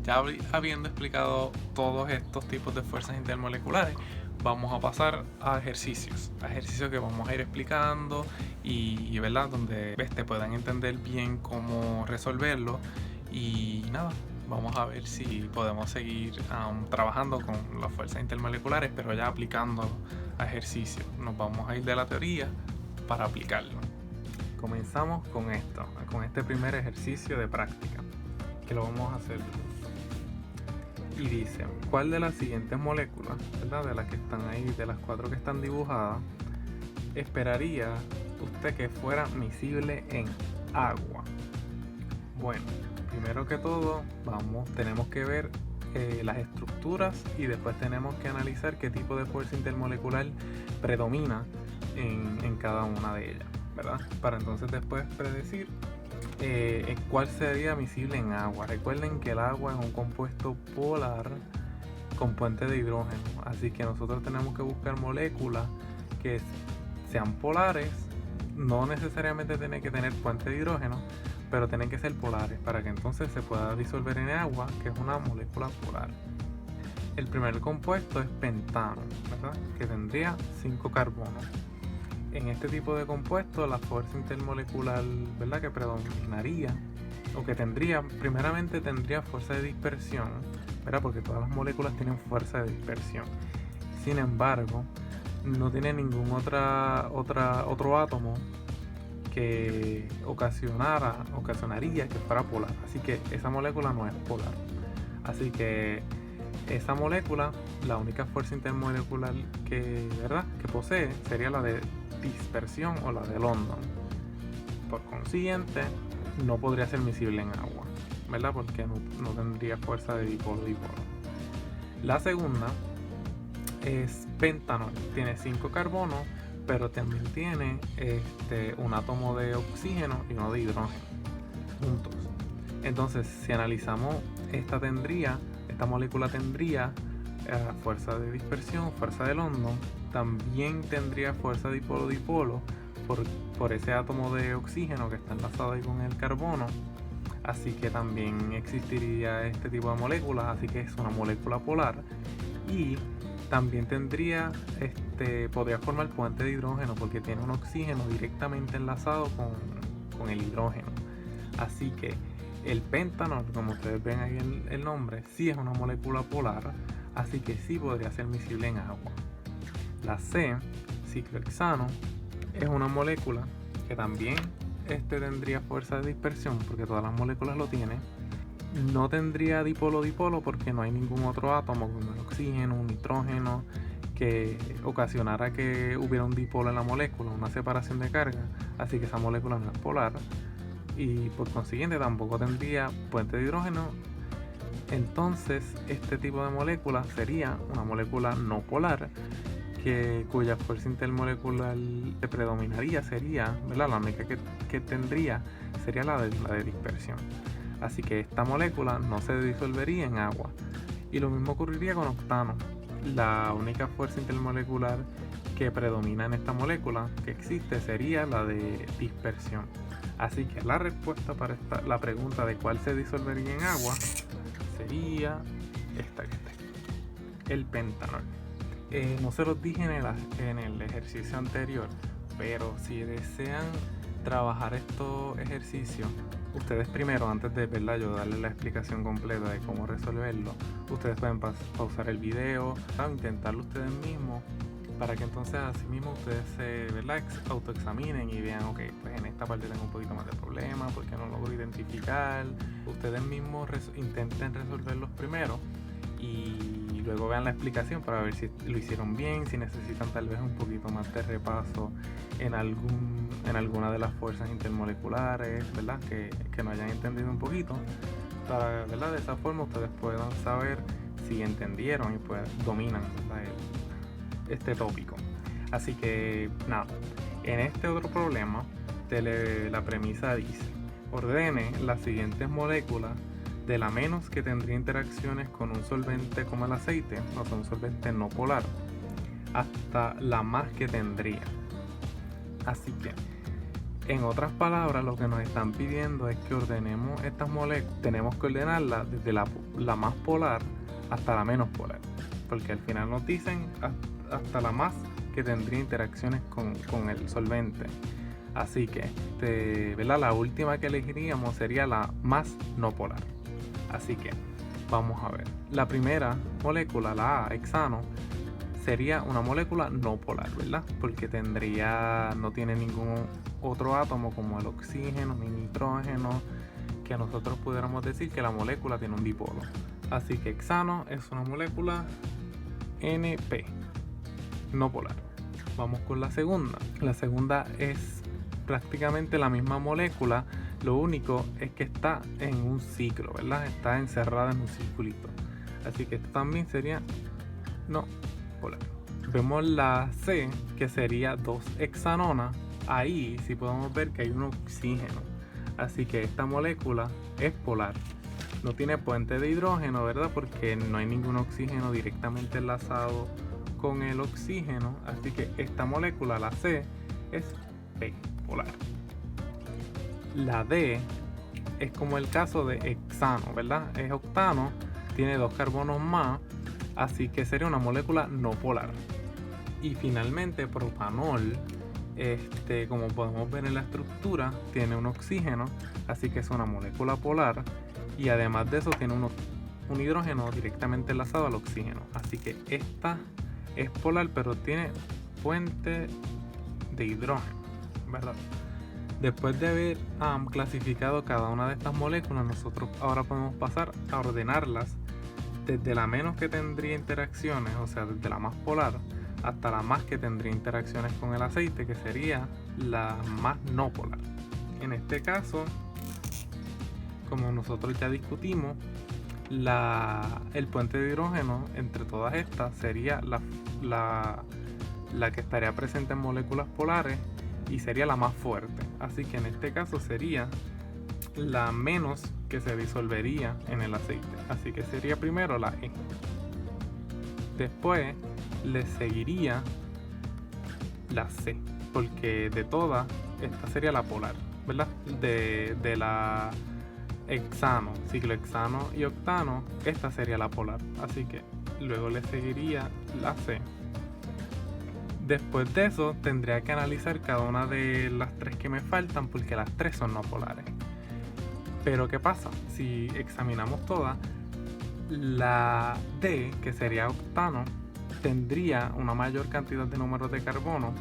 Ya habiendo explicado todos estos tipos de fuerzas intermoleculares, vamos a pasar a ejercicios que vamos a ir explicando y ¿verdad? Donde te puedan entender bien cómo resolverlo y nada, vamos a ver si podemos seguir trabajando con las fuerzas intermoleculares, pero ya aplicando a ejercicios. Nos vamos a ir de la teoría para aplicarlo. Comenzamos con este primer ejercicio de práctica, que lo vamos a hacer. Y dice, ¿cuál de las siguientes moléculas, ¿verdad? De las que están ahí, de las 4 que están dibujadas, esperaría usted que fuera miscible en agua? Bueno, primero que todo, tenemos que ver las estructuras y después tenemos que analizar qué tipo de fuerza intermolecular predomina en cada una de ellas, ¿verdad? Para entonces después predecir cuál sería miscible en agua. Recuerden que el agua es un compuesto polar con puente de hidrógeno, así que nosotros tenemos que buscar moléculas que sean polares. No necesariamente tienen que tener puente de hidrógeno, pero tienen que ser polares para que entonces se pueda disolver en agua, que es una molécula polar. El primer compuesto es pentano, ¿verdad? Que tendría 5 carbonos. En este tipo de compuesto, la fuerza intermolecular, ¿verdad?, que predominaría o que primeramente tendría fuerza de dispersión, ¿verdad?, porque todas las moléculas tienen fuerza de dispersión. Sin embargo, no tiene ningún otro átomo que ocasionaría que fuera polar. Así que esa molécula no es polar. Así que esa molécula, la única fuerza intermolecular que posee sería la de dispersión o la de London. Por consiguiente, no podría ser miscible en agua, ¿verdad? Porque no tendría fuerza de dipolo-dipolo. La segunda es pentanol. Tiene 5 carbonos, pero también tiene un átomo de oxígeno y uno de hidrógeno juntos. Entonces, si analizamos esta molécula tendría fuerza de dispersión, fuerza de London, también tendría fuerza dipolo-dipolo por ese átomo de oxígeno que está enlazado ahí con el carbono, así que también existiría este tipo de moléculas, así que es una molécula polar. Y también podría formar puente de hidrógeno porque tiene un oxígeno directamente enlazado con el hidrógeno. Así que el pentanol, como ustedes ven ahí en el nombre, sí es una molécula polar, así que sí podría ser miscible en agua. La C, ciclohexano, es una molécula que también tendría fuerza de dispersión porque todas las moléculas lo tienen. No tendría dipolo-dipolo porque no hay ningún otro átomo como el oxígeno, un nitrógeno, que ocasionara que hubiera un dipolo en la molécula, una separación de carga, así que esa molécula no es polar. Y por consiguiente tampoco tendría puente de hidrógeno. Entonces este tipo de molécula sería una molécula no polar, cuya fuerza intermolecular que predominaría sería, ¿verdad?, la única que tendría sería la de dispersión. Así que esta molécula no se disolvería en agua. Y lo mismo ocurriría con octano. La única fuerza intermolecular que predomina en esta molécula que existe sería la de dispersión. Así que la respuesta para la pregunta de cuál se disolvería en agua sería esta que está aquí, el pentanol. No se los dije en el ejercicio anterior, pero si desean trabajar estos ejercicios, ustedes primero, antes de yo darles la explicación completa de cómo resolverlo, ustedes pueden pausar el video, intentarlo ustedes mismos, para que entonces así mismo ustedes se autoexaminen y vean, ok, pues en esta parte tengo un poquito más de problema, porque no logro identificar. Ustedes mismos intenten resolverlos primero y luego vean la explicación para ver si lo hicieron bien, si necesitan tal vez un poquito más de repaso en alguna de las fuerzas intermoleculares, ¿verdad? Que no hayan entendido un poquito, para, ¿verdad?, de esa forma ustedes puedan saber si entendieron y pues dominan, ¿verdad?, este tópico. Así que nada, en este otro problema la premisa dice: ordene las siguientes moléculas de la menos que tendría interacciones con un solvente como el aceite, o sea, un solvente no polar, hasta la más que tendría. Así que En otras palabras, lo que nos están pidiendo es que ordenemos estas moléculas. Tenemos que ordenarlas desde la más polar hasta la menos polar, porque al final nos dicen hasta la más que tendría interacciones con el solvente. Así que, ¿verdad? La última que elegiríamos sería la más no polar. Así que, vamos a ver. La primera molécula, la A, hexano, sería una molécula no polar, ¿verdad? Porque no tiene ningún otro átomo como el oxígeno ni nitrógeno, que nosotros pudiéramos decir que la molécula tiene un dipolo. Así que hexano es una molécula NP, no polar. Vamos con la segunda. La segunda es prácticamente la misma molécula, lo único es que está en un ciclo, ¿verdad? Está encerrada en un circulito. Así que esto también sería no polar. Vemos la C, que sería 2-hexanona. Ahí sí podemos ver que hay un oxígeno. Así que esta molécula es polar. No tiene puente de hidrógeno, ¿verdad? Porque no hay ningún oxígeno directamente enlazado con el oxígeno. Así que esta molécula, la C, es P, polar. La D es como el caso de hexano, ¿verdad? Es octano, tiene 2 carbonos más, así que sería una molécula no polar. Y finalmente propanol, como podemos ver en la estructura, tiene un oxígeno, así que es una molécula polar, y además de eso tiene un hidrógeno directamente enlazado al oxígeno, así que esta es polar pero tiene puente de hidrógeno, ¿verdad? Después de haber clasificado cada una de estas moléculas, nosotros ahora podemos pasar a ordenarlas desde la menos que tendría interacciones, o sea, desde la más polar, hasta la más que tendría interacciones con el aceite, que sería la más no polar. En este caso, como nosotros ya discutimos, el puente de hidrógeno entre todas estas sería la que estaría presente en moléculas polares y sería la más fuerte. Así que en este caso sería la menos que se disolvería en el aceite. Así que sería primero la E. Después le seguiría la C, porque de todas, esta sería la polar, ¿verdad? De la hexano, ciclohexano y octano, esta sería la polar. Así que luego le seguiría la C. Después de eso tendría que analizar cada una de las 3 que me faltan, porque las 3 son no polares. Pero ¿qué pasa? Si examinamos todas, la D, que sería octano, tendría una mayor cantidad de números de carbono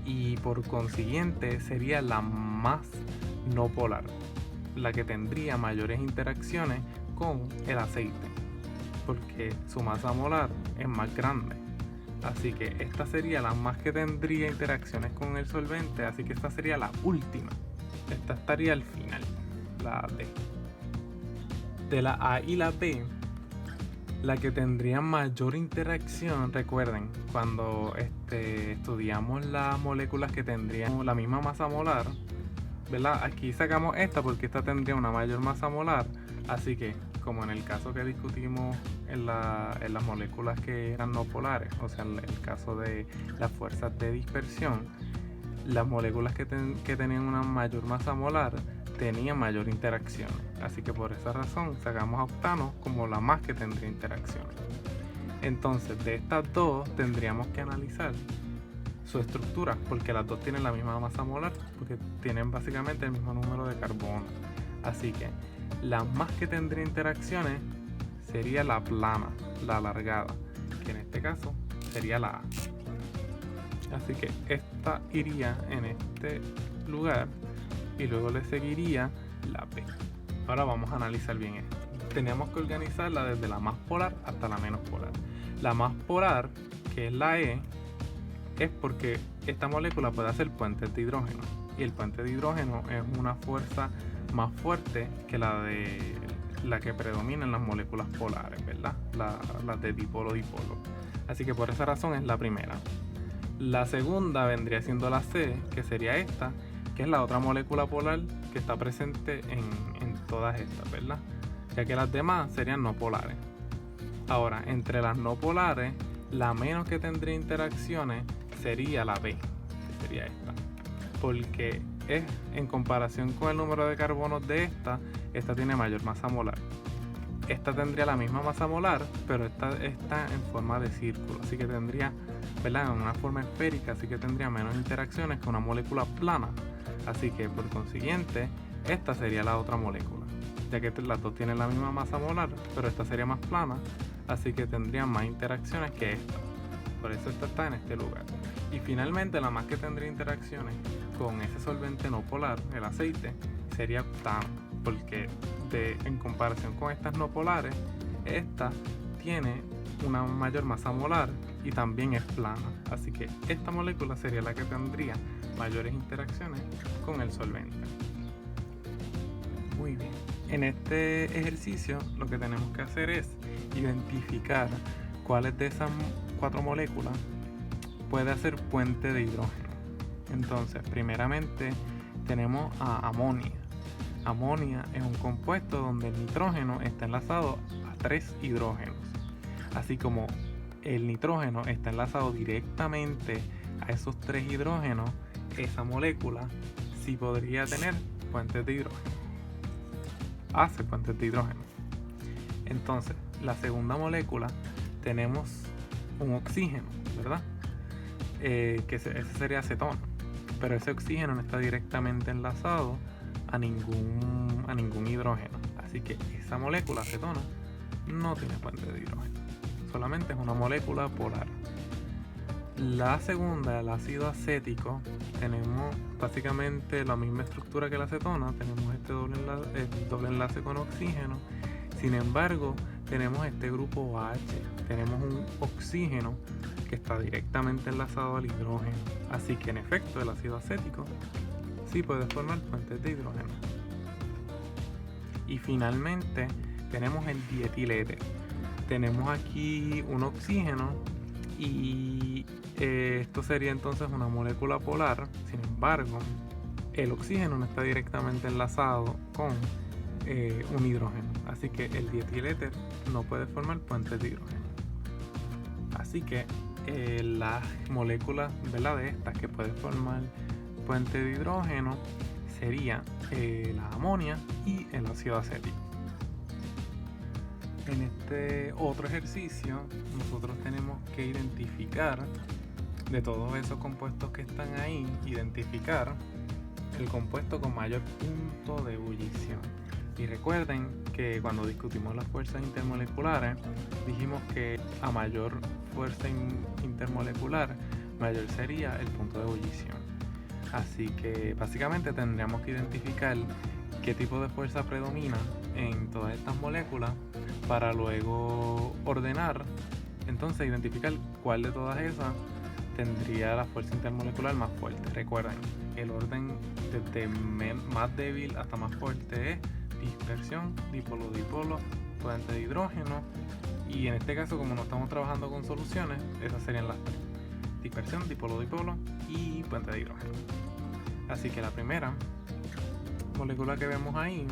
y por consiguiente sería la más no polar, la que tendría mayores interacciones con el aceite, porque su masa molar es más grande. Así que esta sería la más que tendría interacciones con el solvente, así que esta sería la última. Esta estaría al final, la D. De la A y la B, la que tendría mayor interacción, recuerden, cuando estudiamos las moléculas que tendrían la misma masa molar, ¿verdad? Aquí sacamos esta porque esta tendría una mayor masa molar, así que como en el caso que discutimos en las moléculas que eran no polares, o sea, en el caso de las fuerzas de dispersión, las moléculas que tenían una mayor masa molar tenían mayor interacción, así que por esa razón sacamos a octano como la más que tendría interacción. Entonces de estas dos tendríamos que analizar su estructura, porque las dos tienen la misma masa molar, porque tienen básicamente el mismo número de carbono. Así que la más que tendría interacciones sería la plana, la alargada, que en este caso sería la A. Así que esta iría en este lugar y luego le seguiría la P. Ahora vamos a analizar bien esto. Tenemos que organizarla desde la más polar hasta la menos polar. La más polar, que es la E, es porque esta molécula puede hacer puentes de hidrógeno, y el puente de hidrógeno es una fuerza más fuerte que la que predomina en las moléculas polares, ¿verdad? Las de dipolo-dipolo. Así que por esa razón es la primera. La segunda vendría siendo la C, que sería esta, que es la otra molécula polar que está presente en todas estas, ¿verdad? Ya que las demás serían no polares. Ahora, entre las no polares, la menos que tendría interacciones sería la B, que sería esta, porque es en comparación con el número de carbonos de esta tiene mayor masa molar. Esta tendría la misma masa molar, pero esta está en forma de círculo, así que tendría, ¿verdad?, en una forma esférica, así que tendría menos interacciones que una molécula plana. Así que por consiguiente, esta sería la otra molécula, ya que las dos tienen la misma masa molar, pero esta sería más plana, así que tendría más interacciones que esta. Por eso esta está en este lugar. Y finalmente, la más que tendría interacciones con ese solvente no polar, el aceite, sería octano, porque en comparación con estas no polares, esta tiene una mayor masa molar y también es plana, así que esta molécula sería la que tendría mayores interacciones con el solvente. Muy bien, en este ejercicio lo que tenemos que hacer es identificar cuáles de esas 4 moléculas puede hacer puente de hidrógeno. Entonces, primeramente tenemos a amonia. Amonia es un compuesto donde el nitrógeno está enlazado a 3 hidrógenos. Así como el nitrógeno está enlazado directamente a esos 3 hidrógenos, esa molécula sí podría tener puentes de hidrógeno. Hace puentes de hidrógeno. Entonces, la segunda molécula tenemos un oxígeno, ¿verdad? Que ese sería acetona. Pero ese oxígeno no está directamente enlazado a ningún hidrógeno. Así que esa molécula acetona no tiene puente de hidrógeno. Solamente es una molécula polar. La segunda, el ácido acético, tenemos básicamente la misma estructura que la acetona. Tenemos este doble enlace con oxígeno. Sin embargo, tenemos este grupo OH. Tenemos un oxígeno que está directamente enlazado al hidrógeno. Así que en efecto, el ácido acético sí puede formar puentes de hidrógeno. Y finalmente tenemos el dietiléter. Tenemos aquí un oxígeno y esto sería entonces una molécula polar. Sin embargo, el oxígeno no está directamente enlazado con un hidrógeno, así que el dietiléter no puede formar puentes de hidrógeno. Así que las moléculas, ¿verdad?, de estas que pueden formar puente de hidrógeno sería la amonia y el ácido acético. En este otro ejercicio nosotros tenemos que identificar, de todos esos compuestos que están ahí, identificar el compuesto con mayor punto de ebullición. Y recuerden que cuando discutimos las fuerzas intermoleculares dijimos que a mayor fuerza intermolecular, mayor sería el punto de ebullición. Así que básicamente tendríamos que identificar qué tipo de fuerza predomina en todas estas moléculas para luego ordenar, entonces identificar cuál de todas esas tendría la fuerza intermolecular más fuerte. Recuerden, el orden desde más débil hasta más fuerte es dispersión, dipolo-dipolo, puente de hidrógeno, y en este caso, como no estamos trabajando con soluciones, esas serían las 3: dispersión, dipolo-dipolo y puente de hidrógeno. Así que la primera molécula que vemos ahí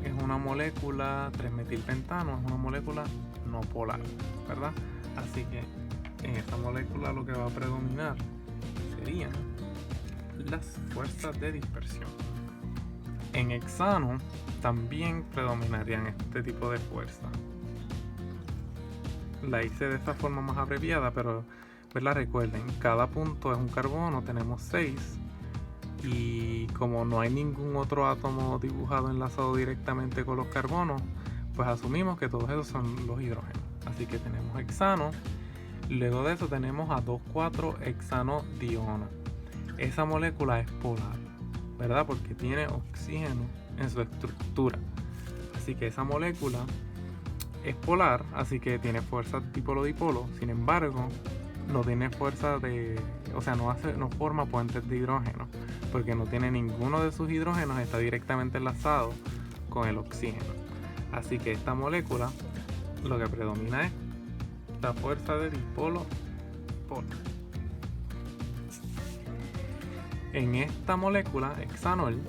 es una molécula 3-metilpentano, es una molécula no polar, ¿verdad? Así que en esta molécula lo que va a predominar serían las fuerzas de dispersión. En hexano también predominarían este tipo de fuerza. La hice de esta forma más abreviada, pero ¿verdad? Recuerden, cada punto es un carbono, tenemos 6, y como no hay ningún otro átomo dibujado enlazado directamente con los carbonos, pues asumimos que todos esos son los hidrógenos. Así que tenemos hexano. Luego de eso tenemos a 2,4-hexanodiono. Esa molécula es polar, ¿verdad? Porque tiene oxígeno en su estructura. Así que esa molécula es polar, así que tiene fuerza dipolo-dipolo. Sin embargo, no tiene fuerza no forma puentes de hidrógeno, porque no tiene ninguno de sus hidrógenos, está directamente enlazado con el oxígeno. Así que esta molécula lo que predomina es la fuerza de dipolo-dipolo. En esta molécula, hexanol,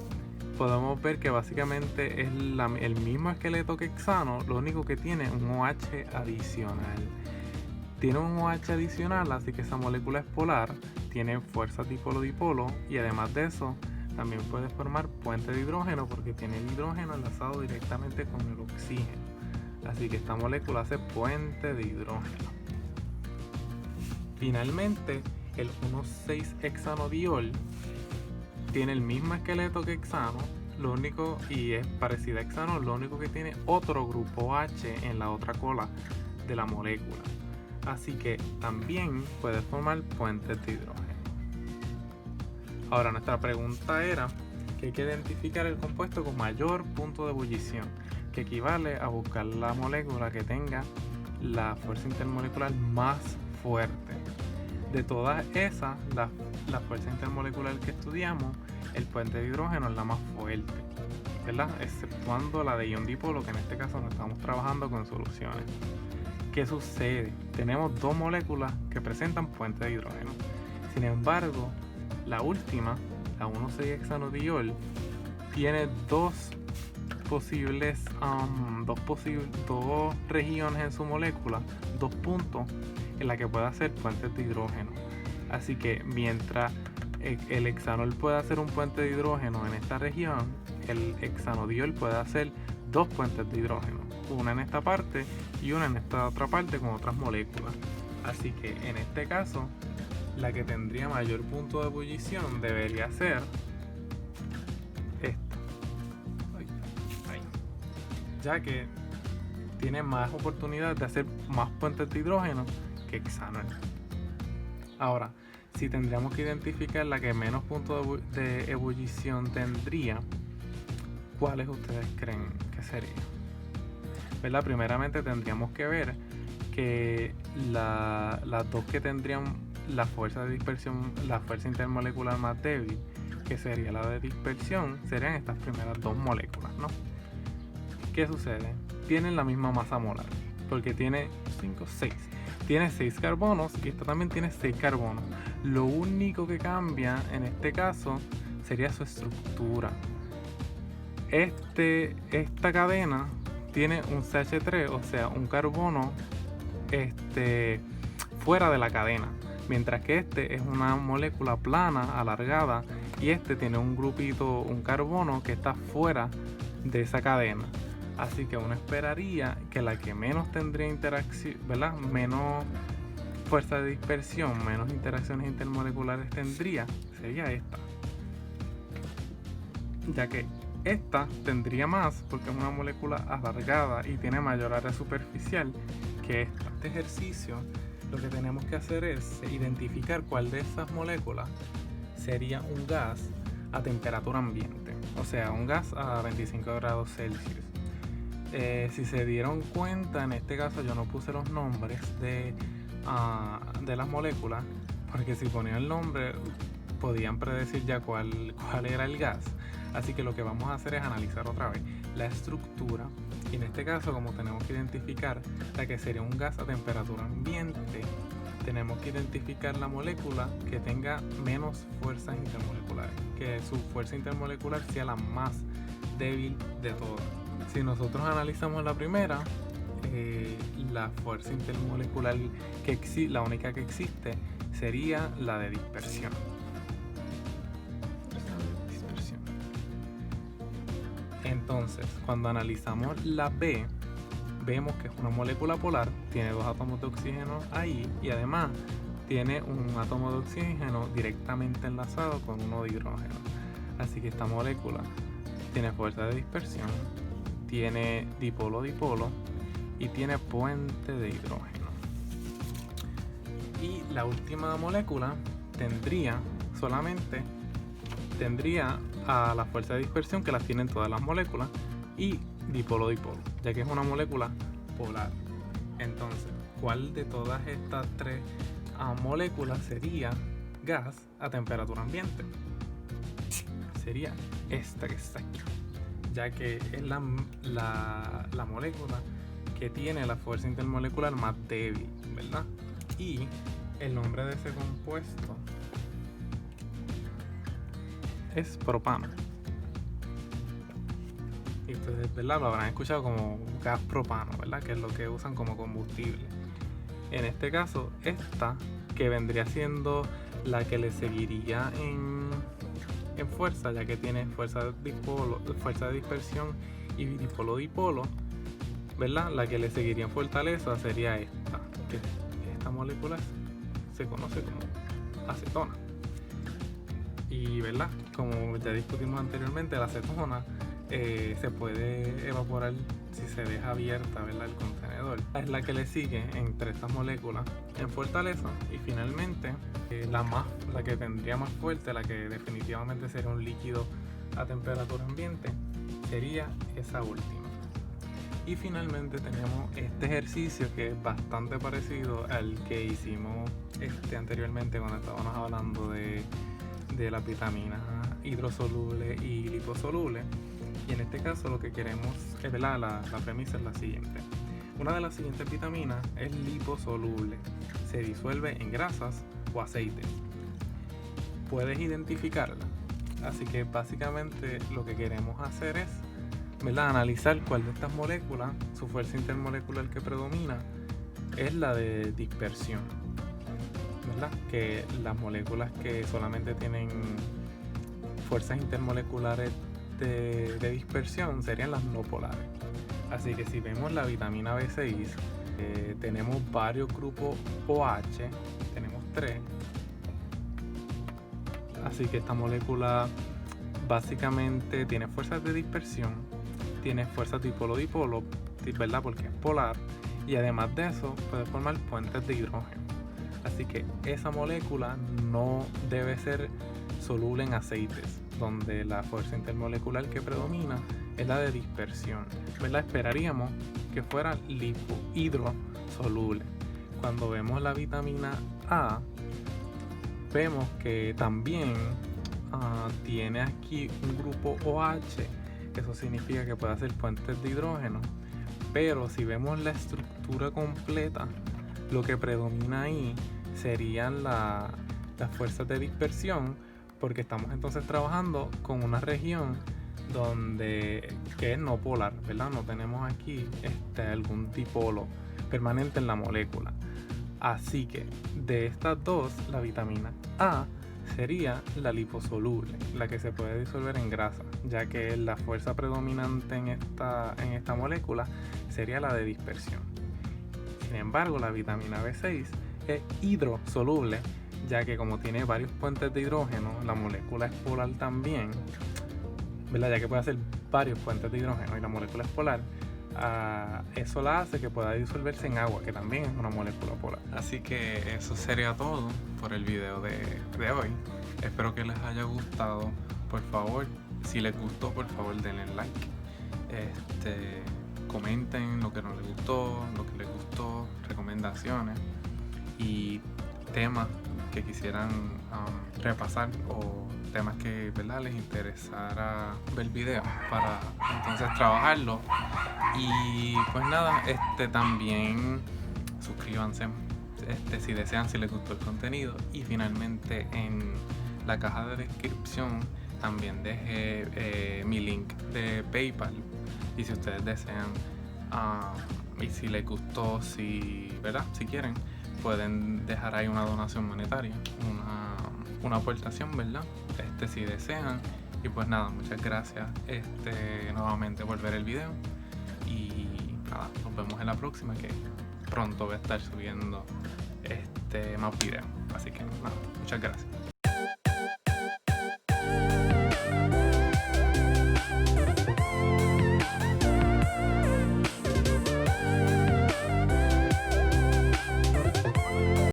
podemos ver que básicamente es el mismo esqueleto que hexano, lo único que tiene un OH adicional. Tiene un OH adicional, así que esa molécula es polar, tiene fuerza dipolo-dipolo, y además de eso, también puede formar puente de hidrógeno porque tiene el hidrógeno enlazado directamente con el oxígeno. Así que esta molécula hace puente de hidrógeno. Finalmente, el 1,6-hexanodiol tiene el mismo esqueleto que hexano, y es parecida a hexano, lo único que tiene otro grupo H en la otra cola de la molécula. Así que también puede formar puentes de hidrógeno. Ahora, nuestra pregunta era que hay que identificar el compuesto con mayor punto de ebullición, que equivale a buscar la molécula que tenga la fuerza intermolecular más fuerte. De todas esas, la fuerza intermolecular que estudiamos, el puente de hidrógeno es la más fuerte, ¿verdad? Exceptuando la de ion dipolo, que en este caso no estamos trabajando con soluciones. ¿Qué sucede? Tenemos dos moléculas que presentan puente de hidrógeno. Sin embargo, la última, la 1,6-hexanodiol, tiene dos regiones en su molécula, dos puntos en la que puede hacer puentes de hidrógeno. Así que mientras el hexanol puede hacer un puente de hidrógeno en esta región, el hexanodiol puede hacer dos puentes de hidrógeno, una en esta parte y una en esta otra parte con otras moléculas. Así que en este caso, la que tendría mayor punto de ebullición debería ser esta, ya que tiene más oportunidad de hacer más puentes de hidrógeno que hexanol. Ahora, si tendríamos que identificar la que menos punto de ebullición tendría, ¿cuáles ustedes creen que sería? ¿Verdad? Primeramente tendríamos que ver que las dos que tendrían la fuerza de dispersión, la fuerza intermolecular más débil, que sería la de dispersión, serían estas primeras dos moléculas, ¿no? ¿Qué sucede? Tienen la misma masa molar, porque tiene 6 carbonos y esta también tiene 6 carbonos. Lo único que cambia en este caso sería su estructura. Esta cadena tiene un CH3, o sea, un carbono fuera de la cadena, mientras que este es una molécula plana, alargada, y este tiene un grupito, un carbono que está fuera de esa cadena. Así que uno esperaría que la que menos tendría interacción, ¿verdad? Menos fuerza de dispersión, menos interacciones intermoleculares tendría, sería esta. Ya que esta tendría más porque es una molécula alargada y tiene mayor área superficial que esta. Este ejercicio lo que tenemos que hacer es identificar cuál de esas moléculas sería un gas a temperatura ambiente, o sea, un gas a 25 grados Celsius. Si se dieron cuenta, en este caso yo no puse los nombres de las moléculas, porque si ponía el nombre podían predecir ya cuál era el gas. Así que lo que vamos a hacer es analizar otra vez la estructura, y en este caso, como tenemos que identificar la que sería un gas a temperatura ambiente, tenemos que identificar la molécula que tenga menos fuerzas intermoleculares, que su fuerza intermolecular sea la más débil de todas. Si nosotros analizamos la primera, la fuerza intermolecular la única que existe sería la de dispersión. Entonces, cuando analizamos la B, vemos que es una molécula polar, tiene 2 átomos de oxígeno ahí y además tiene un átomo de oxígeno directamente enlazado con uno de hidrógeno. Así que esta molécula tiene fuerza de dispersión, tiene dipolo-dipolo y tiene puente de hidrógeno. Y la última molécula tendría a la fuerza de dispersión que las tienen todas las moléculas y dipolo-dipolo, ya que es una molécula polar. Entonces, ¿cuál de todas estas tres moléculas sería gas a temperatura ambiente? Sería esta que está aquí, ya que es la molécula que tiene la fuerza intermolecular más débil, ¿verdad? Y el nombre de ese compuesto es propano. Y ustedes, ¿verdad?, lo habrán escuchado como gas propano, ¿verdad?, que es lo que usan como combustible. En este caso, esta, que vendría siendo la que le seguiría en fuerza, ya que tiene fuerza de dispersión y dipolo-dipolo, ¿verdad? La que le seguiría en fortaleza sería esta, que esta molécula se conoce como acetona. Y, ¿verdad? Como ya discutimos anteriormente, la acetona se puede evaporar si se deja abierta, ¿verdad?, el contenedor. Es la que le sigue entre estas moléculas en fortaleza. Y finalmente, la que tendría más fuerte, la que definitivamente sería un líquido a temperatura ambiente, sería esa última. Y finalmente tenemos este ejercicio que es bastante parecido al que hicimos anteriormente cuando estábamos hablando de las vitaminas hidrosolubles y liposolubles. Y en este caso lo que queremos es, ¿verdad?, la premisa es la siguiente. Una de las siguientes vitaminas es liposoluble. Se disuelve en grasas o aceites. Puedes identificarla. Así que básicamente lo que queremos hacer es, ¿verdad?, analizar cuál de estas moléculas, su fuerza intermolecular que predomina, es la de dispersión, ¿verdad? Que las moléculas que solamente tienen fuerzas intermoleculares de dispersión serían las no polares. Así que si vemos la vitamina B6, tenemos varios grupos OH, tenemos 3. Así que esta molécula básicamente tiene fuerzas de dispersión, tiene fuerzas dipolo-dipolo, ¿verdad?, porque es polar, y además de eso puede formar puentes de hidrógeno. Así que esa molécula no debe ser soluble en aceites, donde la fuerza intermolecular que predomina es la de dispersión, ¿verdad? Esperaríamos que fuera hidrosoluble. Cuando vemos la vitamina A, vemos que también tiene aquí un grupo OH. Eso significa que puede hacer puentes de hidrógeno, pero si vemos la estructura completa, lo que predomina ahí serían las fuerzas de dispersión, porque estamos entonces trabajando con una región que es no polar, ¿verdad? No tenemos aquí algún dipolo permanente en la molécula. Así que de estas dos, la vitamina A sería la liposoluble, la que se puede disolver en grasa, ya que la fuerza predominante en esta molécula sería la de dispersión. Sin embargo, la vitamina B6 es hidrosoluble, ya que como tiene varios puentes de hidrógeno, la molécula es polar también, ¿verdad?, ya que puede hacer varios puentes de hidrógeno y la molécula es polar. Eso la hace que pueda disolverse en agua, que también es una molécula polar. Así que eso sería todo por el video de hoy. Espero que les haya gustado. Por favor, si les gustó, por favor denle like. Comenten lo que no les gustó, lo que les gustó, recomendaciones y temas que quisieran repasar, o temas que, ¿verdad?, les interesara ver video para entonces trabajarlo. Y pues nada, también suscríbanse si desean, si les gustó el contenido. Y finalmente en la caja de descripción también dejé mi link de PayPal, y si ustedes desean y si les gustó, ¿verdad?, si quieren, pueden dejar ahí una donación monetaria, una aportación, ¿verdad?, si desean. Y pues nada, muchas gracias nuevamente por ver el video. Y nada, nos vemos en la próxima, que pronto voy a estar subiendo más videos. Así que nada, muchas gracias.